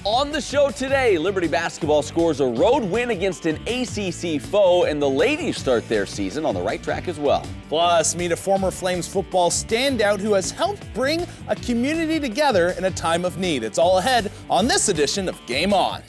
On the show today, Liberty basketball scores a road win against an ACC foe, and the ladies start their season on the right track as well. Plus, meet a former Flames football standout who has helped bring a community together in a time of need. It's all ahead on this edition of Game On.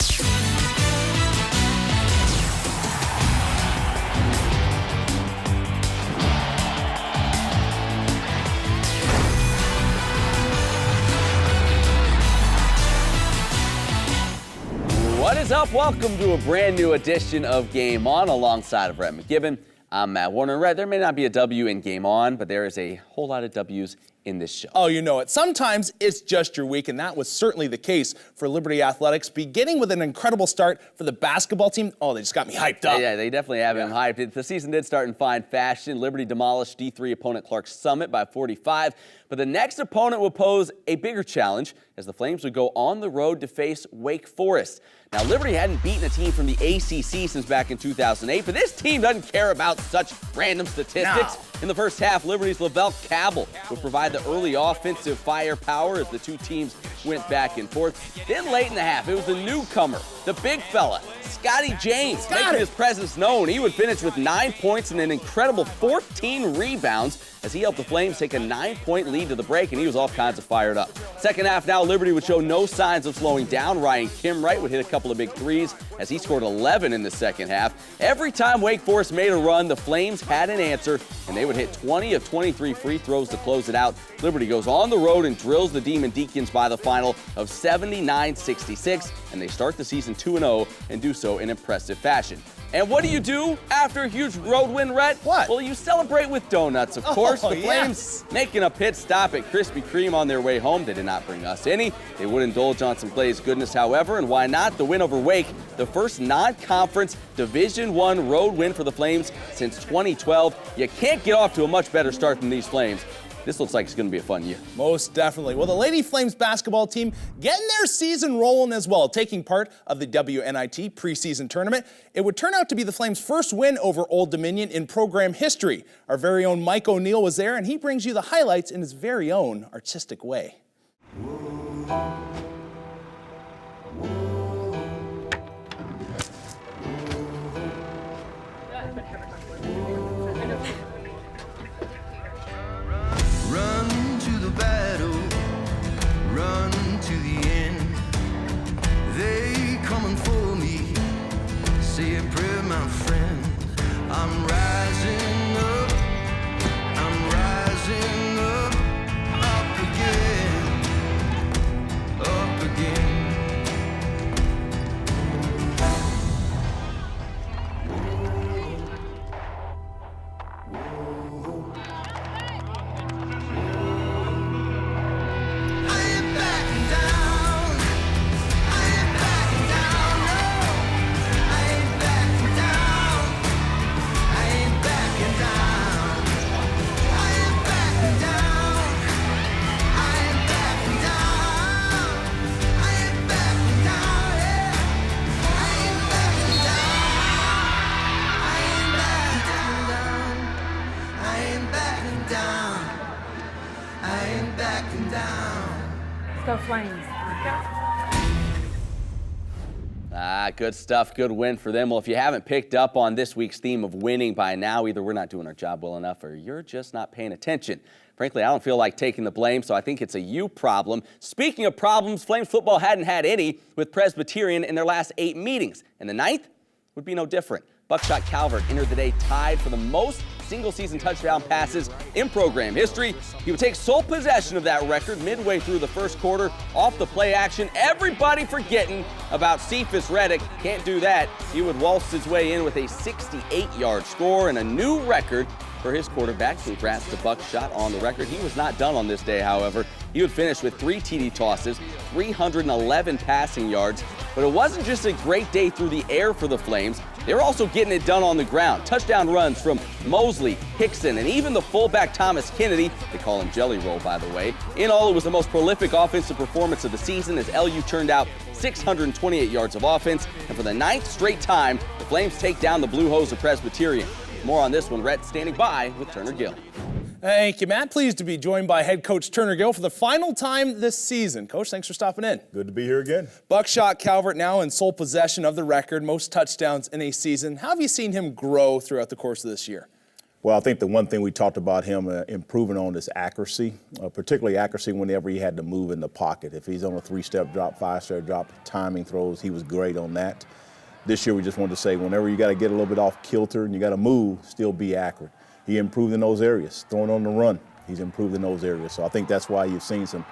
What is up? Welcome to a brand new edition of Game On alongside of Rhett McGibbon. I'm Matt Warner. Rhett, there may not be a W in Game On, but there is a whole lot of W's in this show. Oh, you know it. Sometimes it's just your week, and that was certainly the case for Liberty Athletics, beginning with an incredible start for the basketball team. Oh, they just got me hyped up. Yeah, they definitely have him hyped. The season did start in fine fashion. Liberty demolished D3 opponent Clark Summit by 45, but the next opponent will pose a bigger challenge as the Flames would go on the road to face Wake Forest. Now, Liberty hadn't beaten a team from the ACC since back in 2008, but this team doesn't care about such random statistics. No. In the first half, Liberty's Lavelle Cabell would provide the early offensive firepower as the two teams went back and forth. Then late in the half, it was the newcomer, the big fella, Scotty James, making his presence known. He would finish with 9 points and an incredible 14 rebounds as he helped the Flames take a 9-point lead to the break, and he was all kinds of fired up. Second half now, Liberty would show no signs of slowing down. Ryan Kimwright would hit a couple of big threes as he scored 11 in the second half. Every time Wake Forest made a run, the Flames had an answer, and they would hit 20 of 23 free throws to close it out. Liberty goes on the road and drills the Demon Deacons by the final of 79-66, and they start the season 2-0 and do so in impressive fashion. And what do you do after a huge road win, Rhett? What? Well, you celebrate with donuts, of course. The Flames making a pit stop at Krispy Kreme on their way home. They did not bring us any. They would indulge on some Glazed goodness, however, and why not? The win over Wake, the first non-conference Division I road win for the Flames since 2012. You can't get off to a much better start than these Flames. This looks like it's going to be a fun year. Most definitely. Well, the Lady Flames basketball team getting their season rolling as well, taking part of the WNIT preseason tournament. It would turn out to be the Flames' first win over Old Dominion in program history. Our very own Mike O'Neill was there, and he brings you the highlights in his very own artistic way. Run to the battle, run to the end. They coming for me, say a prayer, my friend. I'm rising up, up again, up again. Go Flames. Good stuff. Good win for them. Well, if you haven't picked up on this week's theme of winning by now, either we're not doing our job well enough or you're just not paying attention. Frankly, I don't feel like taking the blame, so I think it's a you problem. Speaking of problems, Flames football hadn't had any with Presbyterian in their last 8 meetings, and the 9th would be no different. Buckshot Calvert entered the day tied for the most single-season touchdown passes in program history. He would take sole possession of that record midway through the first quarter off the play action. Everybody forgetting about Cephas Reddick. Can't do that. He would waltz his way in with a 68-yard score and a new record for his quarterback. Congrats to Buckshot on the record. He was not done on this day, however. He would finish with 3 TD tosses, 311 passing yards. But it wasn't just a great day through the air for the Flames. They were also getting it done on the ground. Touchdown runs from Mosley, Hickson, and even the fullback Thomas Kennedy. They call him Jelly Roll, by the way. In all, it was the most prolific offensive performance of the season as LU turned out 628 yards of offense. And for the 9th straight time, the Flames take down the Blue Hose of Presbyterian. More on this one, Rhett standing by with Turner Gill. Thank you, Matt. Pleased to be joined by head coach Turner Gill for the final time this season. Coach, thanks for stopping in. Good to be here again. Buckshot Calvert now in sole possession of the record, most touchdowns in a season. How have you seen him grow throughout the course of this year? Well, I think the one thing we talked about him improving on is accuracy, particularly accuracy whenever he had to move in the pocket. If he's on a 3-step drop, 5-step drop, timing throws, he was great on that. This year we just wanted to say whenever you got to get a little bit off kilter and you got to move, still be accurate. He improved in those areas. Throwing on the run, he's improved in those areas. So I think that's why you've seen some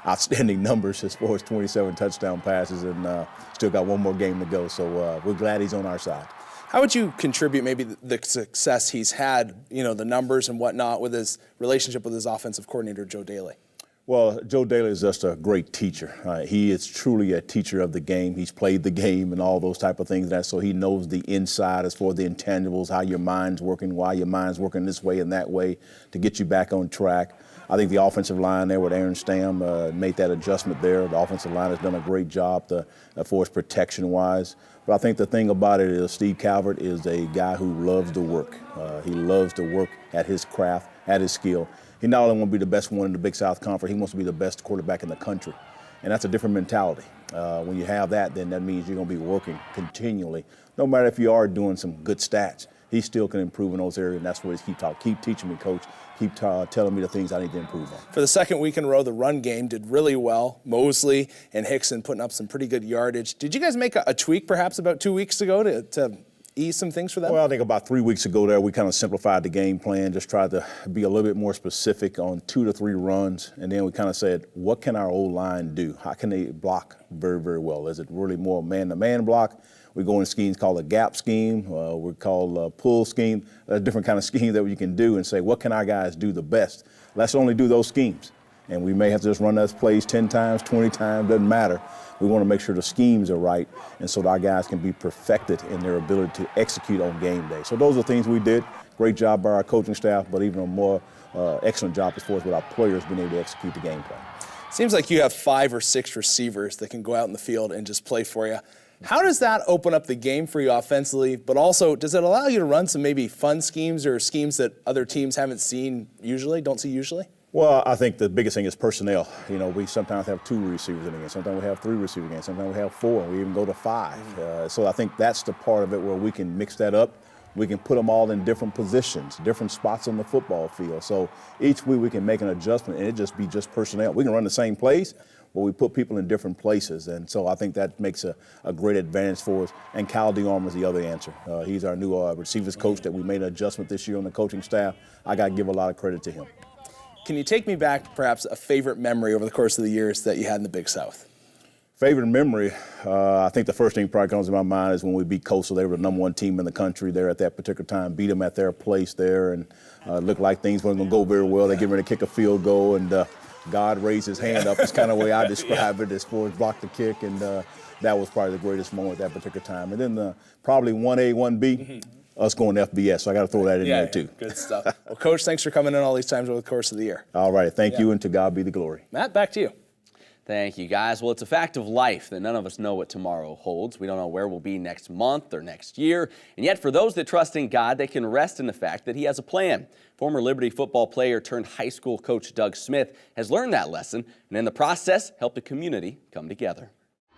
outstanding numbers as far as 27 touchdown passes and still got one more game to go. So we're glad he's on our side. How would you contribute maybe the success he's had, the numbers and whatnot with his relationship with his offensive coordinator, Joe Daly? Well, Joe Daly is just a great teacher. He is truly a teacher of the game. He's played the game and all those type of things. So he knows the inside as for the intangibles, how your mind's working, why your mind's working this way and that way to get you back on track. I think the offensive line there with Aaron Stam made that adjustment there. The offensive line has done a great job for us protection-wise. But I think the thing about it is Steve Calvert is a guy who loves to work. He loves to work at his craft, at his skill. He not only wants to be the best one in the Big South Conference, he wants to be the best quarterback in the country. And that's a different mentality. When you have that, then that means you're going to be working continually. No matter if you are doing some good stats, he still can improve in those areas, and that's what he's keep teaching me, Coach. Keep telling me the things I need to improve on. For the second week in a row, the run game did really well. Mosley and Hickson putting up some pretty good yardage. Did you guys make a tweak perhaps about 2 weeks ago to ease some things for them? Well, I think about 3 weeks ago there, we kind of simplified the game plan, just tried to be a little bit more specific on 2 to 3 runs. And then we kind of said, what can our O-line do? How can they block very, very well? Is it really more man-to-man block? We go in schemes called a gap scheme. We call a pull scheme. A different kind of scheme that you can do and say, what can our guys do the best? Let's only do those schemes. And we may have to just run those plays 10 times, 20 times, doesn't matter. We want to make sure the schemes are right and so that our guys can be perfected in their ability to execute on game day. So those are things we did. Great job by our coaching staff, but even a more excellent job as far as with our players being able to execute the game plan. Seems like you have 5 or 6 receivers that can go out in the field and just play for you. How does that open up the game for you offensively, but also does it allow you to run some maybe fun schemes or schemes that other teams don't see usually? Well, I think the biggest thing is personnel. We sometimes have 2 receivers in the game. Sometimes we have 3 receivers in the game. Sometimes we have 4. We even go to 5. So I think that's the part of it where we can mix that up. We can put them all in different positions, different spots on the football field. So each week we can make an adjustment and it just be just personnel. We can run the same plays, but we put people in different places. And so I think that makes a great advantage for us. And Kyle DeArmor is the other answer. He's our new receivers coach that we made an adjustment this year on the coaching staff. I got to give a lot of credit to him. Can you take me back perhaps a favorite memory over the course of the years that you had in the Big South? Favorite memory, I think the first thing probably comes to my mind is when we beat Coastal. They were the #1 team in the country there at that particular time, beat them at their place there, and looked like things weren't going to go very well. They get ready to kick a field goal, and God raised his hand up. It's kind of the way I describe it as far as block the kick, and that was probably the greatest moment at that particular time. And then probably 1A, 1B, us going to FBS, so I got to throw that in there too. Good stuff. Well, Coach, thanks for coming in all these times over the course of the year. All right, thank you, and to God be the glory. Matt, back to you. Thank you, guys. Well, it's a fact of life that none of us know what tomorrow holds. We don't know where we'll be next month or next year. And yet, for those that trust in God, they can rest in the fact that He has a plan. Former Liberty football player turned high school coach Doug Smith has learned that lesson and in the process helped the community come together.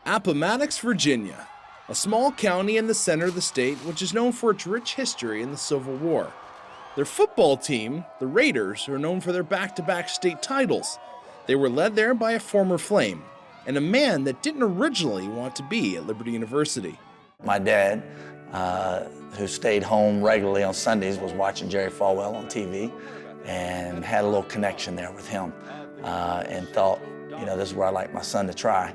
Appomattox, Virginia, a small county in the center of the state which is known for its rich history in the Civil War. Their football team, the Raiders, are known for their back-to-back state titles. They were led there by a former Flame and a man that didn't originally want to be at Liberty University. My dad, who stayed home regularly on Sundays, was watching Jerry Falwell on TV and had a little connection there with him and thought, this is where I'd like my son to try.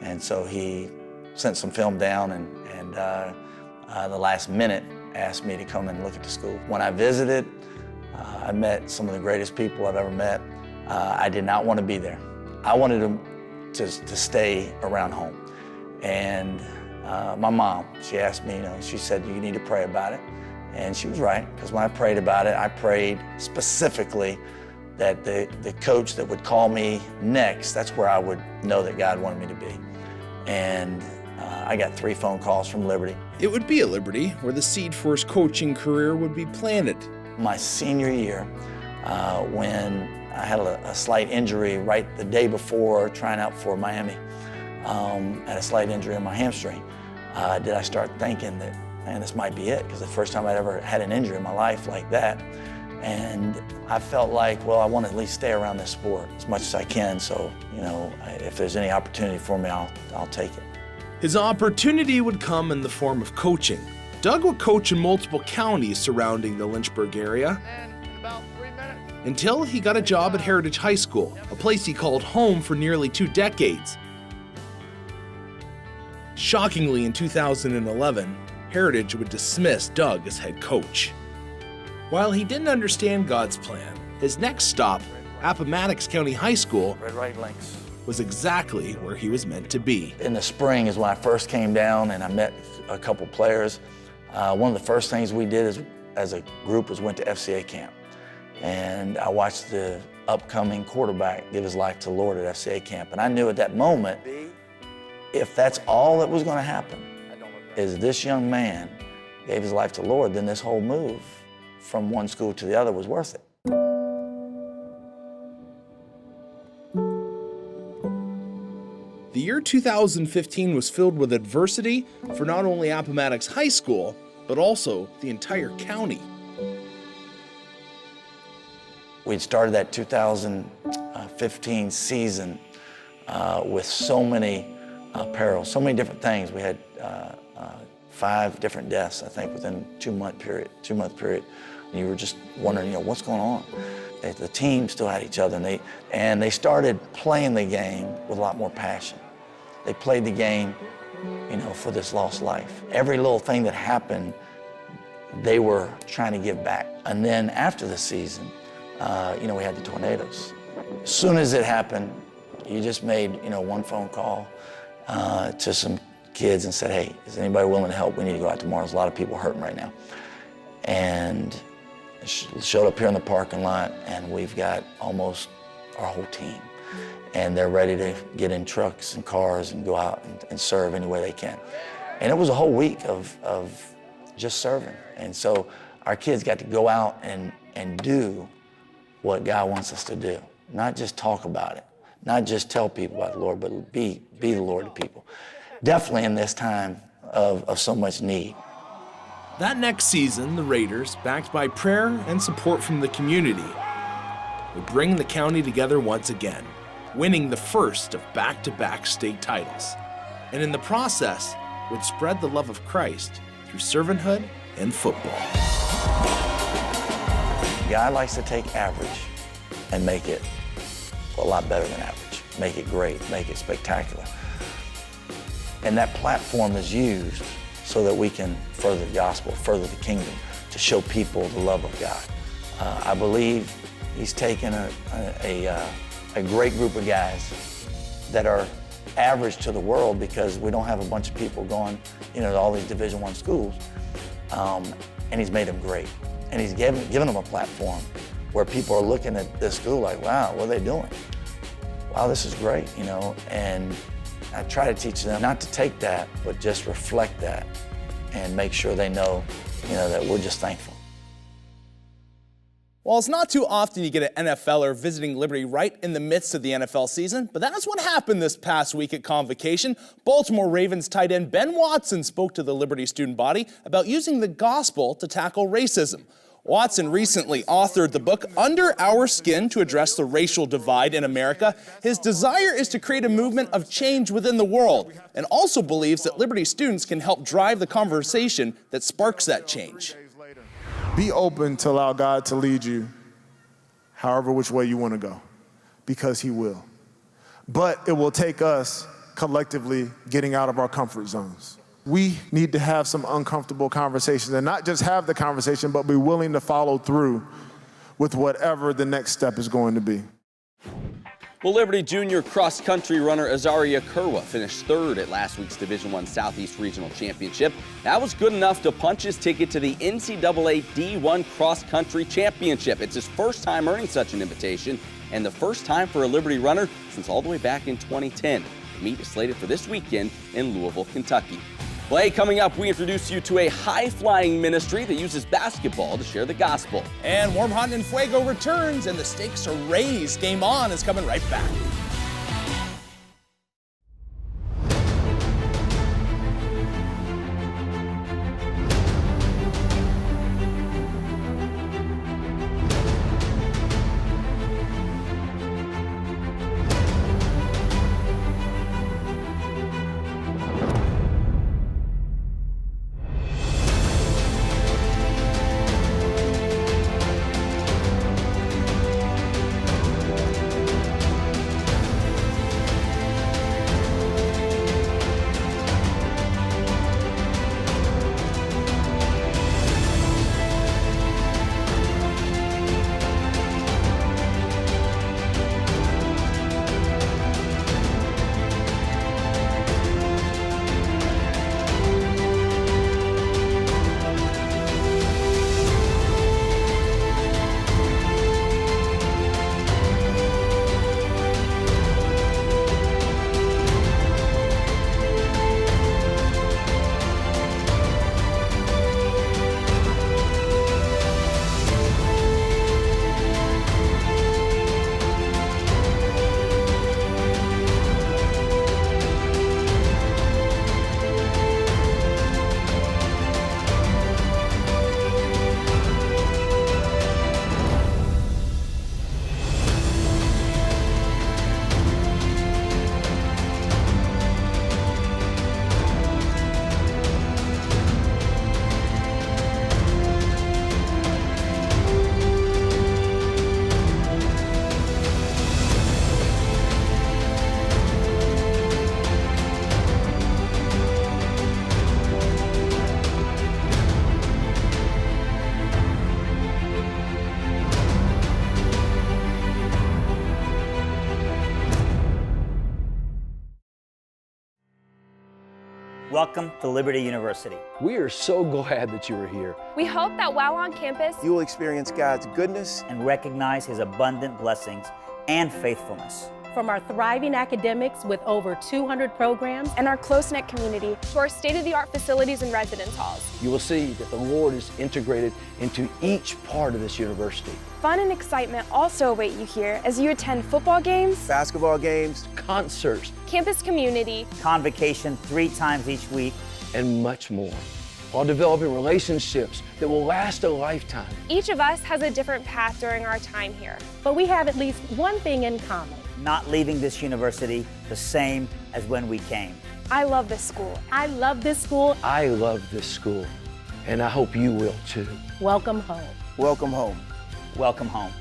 And so he sent some film down and the last minute asked me to come and look at the school. When I visited, I met some of the greatest people I've ever met. I did not want to be there. I wanted him to stay around home. And my mom, she asked me, she said, you need to pray about it. And she was right, because when I prayed about it, I prayed specifically that the coach that would call me next, that's where I would know that God wanted me to be. And I got 3 phone calls from Liberty. It would be at Liberty where the seed for his coaching career would be planted. My senior year, when I had a slight injury right the day before trying out for Miami. Had a slight injury in my hamstring. Did I start thinking that, man, this might be it, because the first time I'd ever had an injury in my life like that. And I felt like, well, I want to at least stay around this sport as much as I can, so, you know, if there's any opportunity for me, I'll take it. His opportunity would come in the form of coaching. Doug would coach in multiple counties surrounding the Lynchburg area until he got a job at Heritage High School, a place he called home for nearly 2 decades. Shockingly, in 2011, Heritage would dismiss Doug as head coach. While he didn't understand God's plan, his next stop, Appomattox County High School, Red right links. was exactly where he was meant to be. In the spring is when I first came down and I met a couple players. One of the first things we did as a group was went to FCA camp. And I watched the upcoming quarterback give his life to the Lord at FCA camp. And I knew at that moment, if that's all that was going to happen, is this young man gave his life to the Lord, then this whole move from one school to the other was worth it. The year 2015 was filled with adversity for not only Appomattox High School, but also the entire county. We'd started that 2015 season with so many perils, so many different things. We had 5 different deaths, I think, within a 2-month period. And you were just wondering, you know, what's going on? The team still had each other, and they started playing the game with a lot more passion. They played the game, you know, for this lost life. Every little thing that happened, they were trying to give back. And then after the season, you know, we had the tornadoes. As soon as it happened, you just made, you know, one phone call to some kids and said, hey, is anybody willing to help? We need to go out tomorrow. There's a lot of people hurting right now. And showed up here in the parking lot, and we've got almost our whole team. And they're ready to get in trucks and cars and go out and serve any way they can. And it was a whole week of just serving. And so our kids got to go out and do what God wants us to do. Not just talk about it, not just tell people about the Lord, but be the Lord to people. Definitely in this time of so much need. That next season, the Raiders, backed by prayer and support from the community, would bring the county together once again, winning the first of back-to-back state titles, and in the process would spread the love of Christ through servanthood and football. God likes to take average and make it a lot better than average, make it great, make it spectacular. And that platform is used so that we can further the gospel, further the kingdom, to show people the love of God. I believe he's taken a great group of guys that are average to the world, because we don't have a bunch of people going, you know, to all these Division I schools, and he's made them great. And he's given them a platform where people are looking at this school like, wow, what are they doing? Wow, this is great, you know, and I try to teach them not to take that, but just reflect that and make sure they know, you know, that we're just thankful. Well, it's not too often you get an NFLer visiting Liberty right in the midst of the NFL season, but that's what happened this past week at Convocation. Baltimore Ravens tight end Ben Watson spoke to the Liberty student body about using the gospel to tackle racism. Watson recently authored the book Under Our Skin to address the racial divide in America. His desire is to create a movement of change within the world, and also believes that Liberty students can help drive the conversation that sparks that change. Be open to allow God to lead you however which way you want to go, because he will. But it will take us collectively getting out of our comfort zones. We need to have some uncomfortable conversations, and not just have the conversation, but be willing to follow through with whatever the next step is going to be. Well, Liberty junior cross-country runner Azaria Kurwa finished 3rd at last week's Division I Southeast Regional Championship. That was good enough to punch his ticket to the NCAA D1 Cross-Country Championship. It's his first time earning such an invitation, and the first time for a Liberty runner since all the way back in 2010. The meet is slated for this weekend in Louisville, Kentucky. Blake, coming up, we introduce you to a high-flying ministry that uses basketball to share the gospel. And Warm, Hot, and Fuego returns, and the stakes are raised. Game On is coming right back. Welcome to Liberty University. We are so glad that you are here. We hope that while on campus, you will experience God's goodness and recognize His abundant blessings and faithfulness. From our thriving academics with over 200 programs and our close-knit community to our state-of-the-art facilities and residence halls. You will see that the Lord is integrated into each part of this university. Fun and excitement also await you here as you attend football games, basketball games, concerts, campus community, convocation 3 times each week, and much more, while developing relationships that will last a lifetime. Each of us has a different path during our time here. but we have at least one thing in common. not leaving this university the same as when we came. I love this school. I love this school. I love this school, and I hope you will too. Welcome home. welcome home. Welcome home.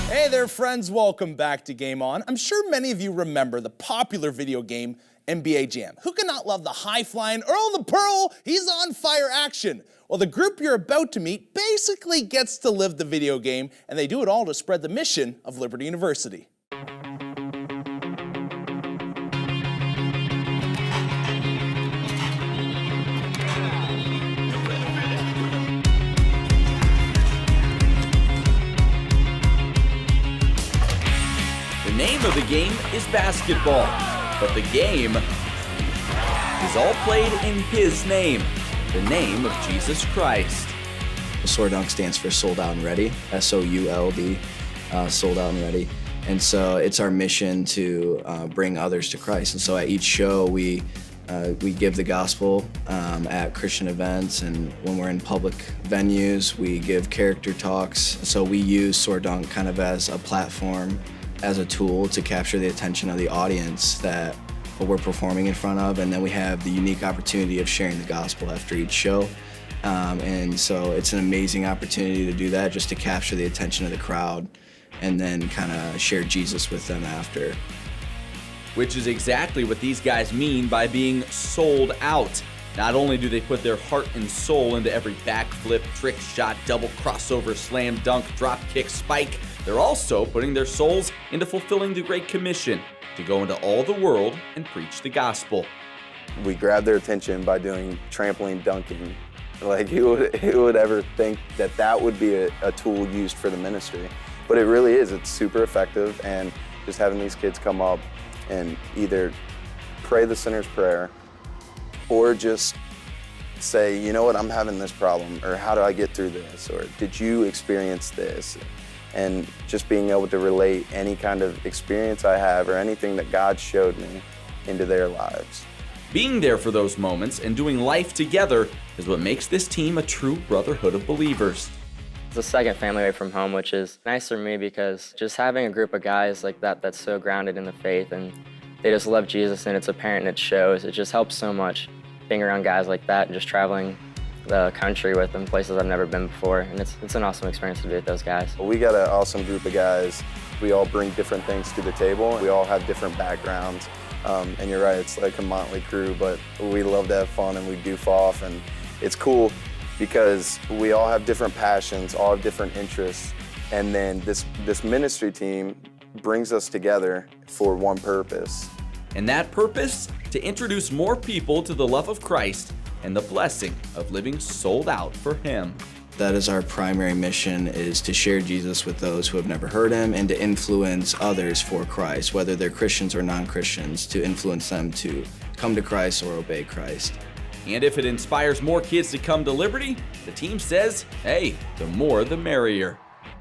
Hey there, friends. Welcome back to Game On. I'm sure many of you remember the popular video game NBA Jam. Who cannot love the high-flying Earl the Pearl? He's on fire action. Well, the group you're about to meet basically gets to live the video game, and they do it all to spread the mission of Liberty University. The name of the game is basketball, but the game is all played in His name, the name of Jesus Christ. Sold Dunk stands for Sold Out and Ready, S-O-U-L-D, Sold Out and Ready. And so it's our mission to bring others to Christ. And so at each show, we give the gospel at Christian events, and when we're in public venues, we give character talks. So we use Sword Dunk kind of as a platform, as a tool to capture the attention of the audience that we're performing in front of, and then we have the unique opportunity of sharing the gospel after each show. And so it's an amazing opportunity to do that, just to capture the attention of the crowd and then kind of share Jesus with them after. Which is exactly what these guys mean by being sold out. Not only do they put their heart and soul into every backflip, trick shot, double crossover, slam dunk, drop kick, spike, they're also putting their souls into fulfilling the Great Commission to go into all the world and preach the gospel. We grab their attention by doing trampoline dunking. Like, who would ever think that that would be a tool used for the ministry? But it really is. It's super effective, and just having these kids come up and either pray the sinner's prayer or just say, you know what, I'm having this problem, or how do I get through this, or did you experience this? And just being able to relate any kind of experience I have or anything that God showed me into their lives. Being there for those moments and doing life together is what makes this team a true brotherhood of believers. It's a second family away from home, which is nice for me because just having a group of guys like that that's so grounded in the faith and they just love Jesus and it's apparent and it shows. It just helps so much being around guys like that and just traveling the country with them, places I've never been before, and it's an awesome experience to be with those guys. We got an awesome group of guys. We all bring different things to the table. We all have different backgrounds, and you're right, it's like a motley crew, but we love to have fun and we goof off, and it's cool because we all have different passions, all have different interests, and then this ministry team brings us together for one purpose. And that purpose? To introduce more people to the love of Christ and the blessing of living sold out for Him. That is our primary mission, is to share Jesus with those who have never heard Him and to influence others for Christ, whether they're Christians or non-Christians, to influence them to come to Christ or obey Christ. And if it inspires more kids to come to Liberty, the team says, hey, the more the merrier.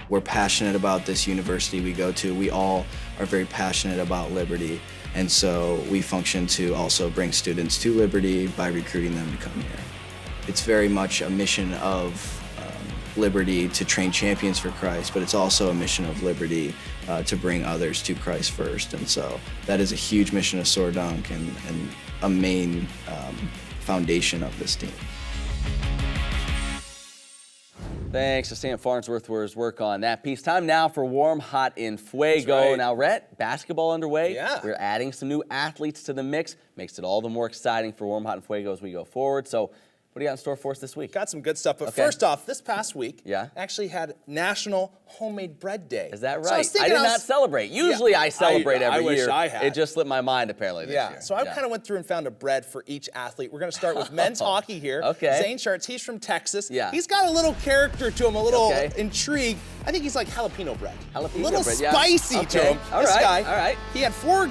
We're passionate about this university we go to. We all are very passionate about Liberty. And so we function to also bring students to Liberty by recruiting them to come here. It's very much a mission of Liberty to train champions for Christ, but it's also a mission of Liberty to bring others to Christ first. And so that is a huge mission of Soar Dunk and a main foundation of this team. Thanks to Sam Farnsworth for his work on that piece. Time now for Warm, Hot, in Fuego. Right. Now, Rhett, basketball underway. Yeah. We're adding some new athletes to the mix. Makes it all the more exciting for Warm, Hot, in Fuego as we go forward. So, what do you got in store for us this week? Got some good stuff, but first off, this past week, Yeah. actually had National Homemade Bread Day. Is that right? So I was I thinking did not celebrate. Usually I celebrate every year. I wish I had. It just slipped my mind apparently this year. So I kind of went through and found a bread for each athlete. We're going to start with men's hockey here. Okay. Zane Sharts, he's from Texas. Yeah. He's got a little character to him, a little intrigue. I think he's like jalapeno bread. Jalapeno a little bread, yeah. spicy to him. All this right, guy, all right. he had four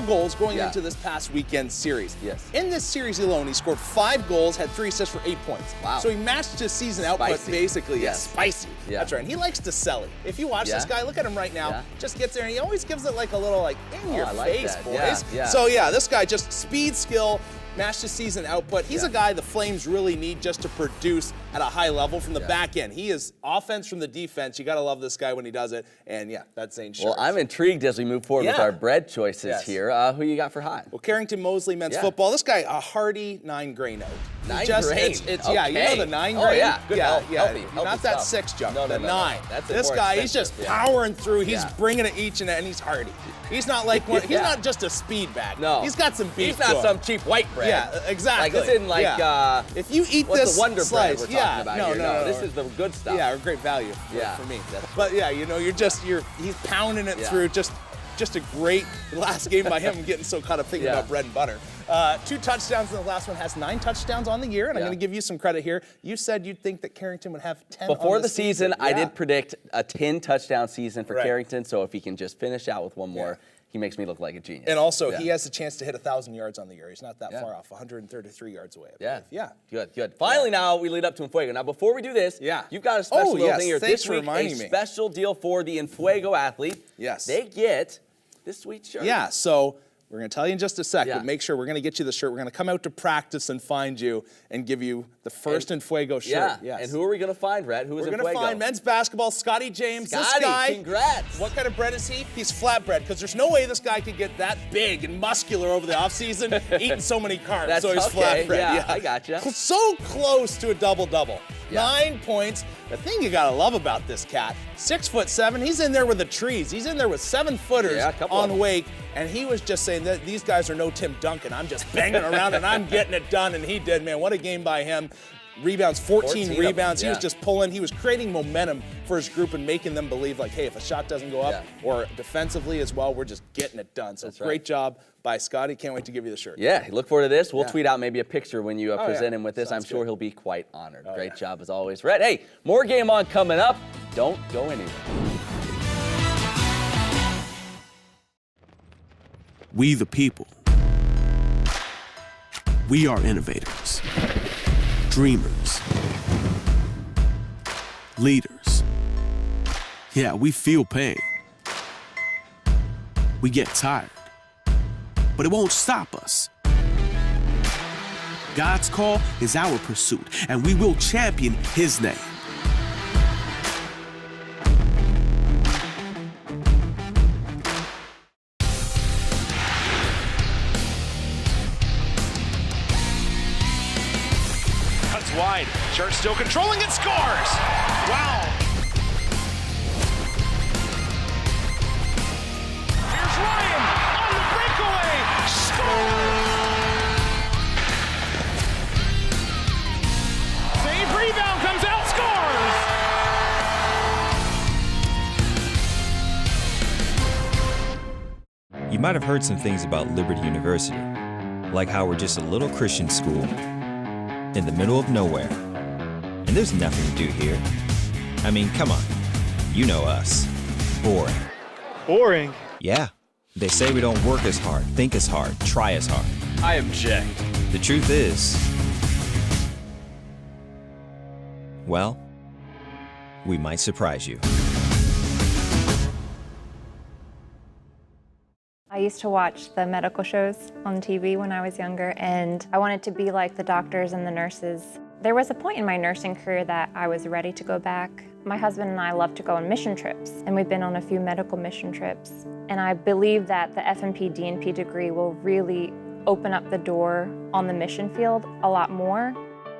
goals going into this past weekend series. Yes. In this series alone, he scored 5 goals, had 3 assists for 8 points. Wow. So he matched his season output basically. Yes. Spicy. Yeah. That's right. And he likes to sell it. If you watch this guy, look at him right now. Yeah. Just gets there and he always gives it like a little like in your I like face, that. boys. Yeah, yeah. So yeah, this guy just speed, skill, matched his season output. He's a guy the Flames really need just to produce at a high level from the back end. He is offense from the defense. You got to love this guy when he does it. And yeah, that's Zane Sharts. Well, I'm intrigued as we move forward with our bread choices here. Who you got for hot? Well, Carrington Mosley men's football. This guy, a hearty 9-grain oat. 9 just, grain. It's yeah, you know the 9 grain? Oh yeah, good healthy not that stuff. 6 junk, No, the 9. That's this more guy, he's just expensive. powering through. He's bringing it each and he's hardy. He's not like one, he's not just a speed bag. No, he's got some beef. He's not some cheap white bread. Yeah, exactly. Like this isn't like if you eat what's this the Wonder slice, bread we're talking about here. No, this is the good stuff. Yeah, great value for me. But yeah, you know, he's pounding it through. Just a great last game by him getting so caught up thinking about bread and butter. 2 touchdowns in the last one, has 9 touchdowns on the year, and I'm going to give you some credit here. You said you'd think that Carrington would have 10 Before on the season. I did predict a 10 touchdown season for Right. Carrington, so if he can just finish out with one more, he makes me look like a genius. And also, he has a chance to hit 1,000 yards on the year. He's not that far off, 133 yards away. I believe. Good. Finally, now we lead up to Enfuego. Now, before we do this, you've got a special little thing here. Thanks This for week, reminding me. special deal for the Enfuego athlete. Yes. They get this sweet shirt. Yeah, so we're going to tell you in just a sec, Yeah. but make sure we're going to get you the shirt. We're going to come out to practice and find you and give you the first Enfuego shirt. Yeah, Yes. and who are we going to find, Rhett? Who is We're Enfuego? going to find men's basketball, Scotty James. Scotty, this guy, congrats. What kind of bread is he? He's flatbread, because there's no way this guy could get that big and muscular over the offseason eating so many carbs. That's so he's okay, flatbread. yeah, I gotcha. So close to a double-double. 9 points. The thing you gotta love about this cat, 6'7", he's in there with the trees. He's in there with 7-footers on Wake, and he was just saying that these guys are no Tim Duncan. I'm just banging around and I'm getting it done, and he did, man. What a game by him. Rebounds, 14 rebounds. He was just pulling. He was creating momentum for his group and making them believe, like, hey, if a shot doesn't go up, or defensively as well, we're just getting it done. So great job by Scotty. Can't wait to give you the shirt. Yeah, look forward to this. We'll tweet out maybe a picture when you present him with this. Sounds I'm sure he'll be quite honored. Great job as always. Rhett, hey, more Game On coming up. Don't go anywhere. We the people. We are innovators, dreamers, leaders. Yeah, we feel pain. We get tired, but it won't stop us. God's call is our pursuit, and we will champion His name. Wide. Church still controlling and scores. Wow. Here's Ryan on the breakaway. Scores. Save, rebound, comes out, scores. You might have heard some things about Liberty University, like how we're just a little Christian school in the middle of nowhere. And there's nothing to do here. I mean, come on. You know us. Boring. Boring? Yeah. They say we don't work as hard, think as hard, try as hard. I object. The truth is, well, we might surprise you. I used to watch the medical shows on TV when I was younger, and I wanted to be like the doctors and the nurses. There was a point in my nursing career that I was ready to go back. My husband and I love to go on mission trips, and we've been on a few medical mission trips. And I believe that the FNP DNP degree will really open up the door on the mission field a lot more.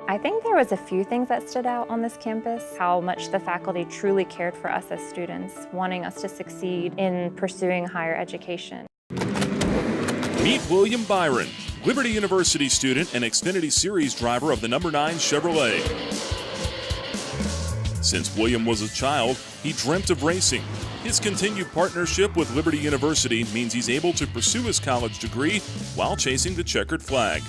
I think there was a few things that stood out on this campus, how much the faculty truly cared for us as students, wanting us to succeed in pursuing higher education. Meet William Byron, Liberty University student and Xfinity Series driver of the #9 Chevrolet. Since William was a child, he dreamt of racing. His continued partnership with Liberty University means he's able to pursue his college degree while chasing the checkered flag.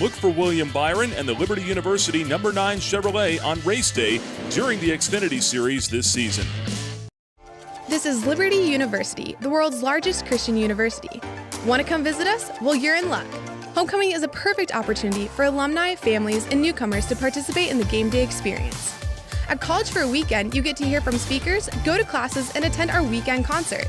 Look for William Byron and the Liberty University #9 Chevrolet on race day during the Xfinity Series this season. This is Liberty University, the world's largest Christian university. Want to come visit us? Well, you're in luck. Homecoming is a perfect opportunity for alumni, families, and newcomers to participate in the game day experience. At College for a Weekend, you get to hear from speakers, go to classes, and attend our weekend concert.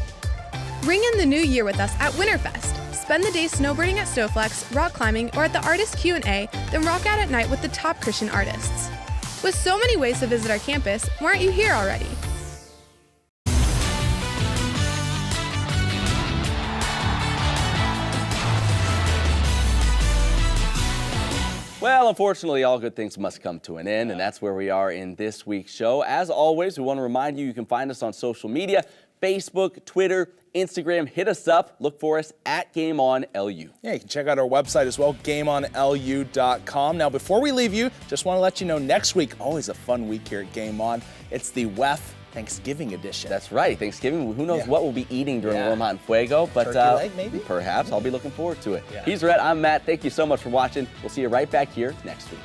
Ring in the new year with us at Winterfest. Spend the day snowboarding at Stowflex, rock climbing, or at the Artist Q&A, then rock out at night with the top Christian artists. With so many ways to visit our campus, why aren't you here already? Well, unfortunately, all good things must come to an end, and that's where we are in this week's show. As always, we want to remind you can find us on social media, Facebook, Twitter, Instagram. Hit us up. Look for us at GameOnLU. Yeah, you can check out our website as well, GameOnLU.com. Now, before we leave you, just want to let you know next week, always a fun week here at Game On. It's the WEF Thanksgiving edition. That's right, Thanksgiving. Who knows what we'll be eating during Warm Hot and Fuego, but turkey leg, maybe? Perhaps. I'll be looking forward to it. Yeah. He's Rhett, I'm Matt. Thank you so much for watching. We'll see you right back here next week.